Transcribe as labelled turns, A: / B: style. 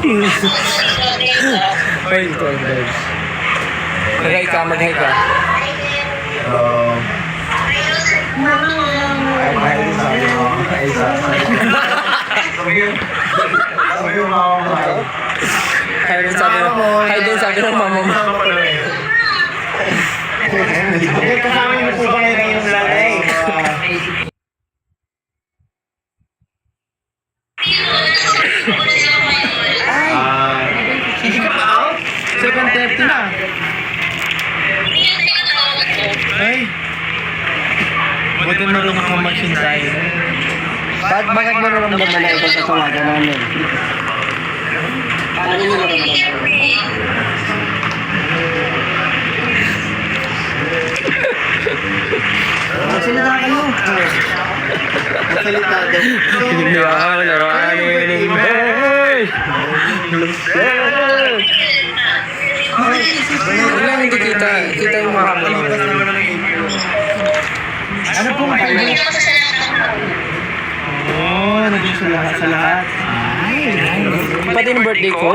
A: Ay, ito ang guys. Mag-hi ka, mag-hi ka.
B: Hello. Ay, sabi mo. Ay, sabi mo mama.
A: Hi din sabi ng mama mo.
B: Kasama niyo po ba ngayon yung lalay? Hindi ka pa out? 7:30 na. Ay. Buti marunong kang magsintay.
A: Bakit mo naramdaman na ito sa tawagan namin? Paano mo naramdaman?
B: Magsalita kayo. Magsalita daw.
A: Hindi ako laruan ni wala, hindi kita. Kita yung mga kapalipas naman ng ipon.
B: Ano po ang kanya? Oo, naging sa lahat. Ay,
A: pati yung birthday ko?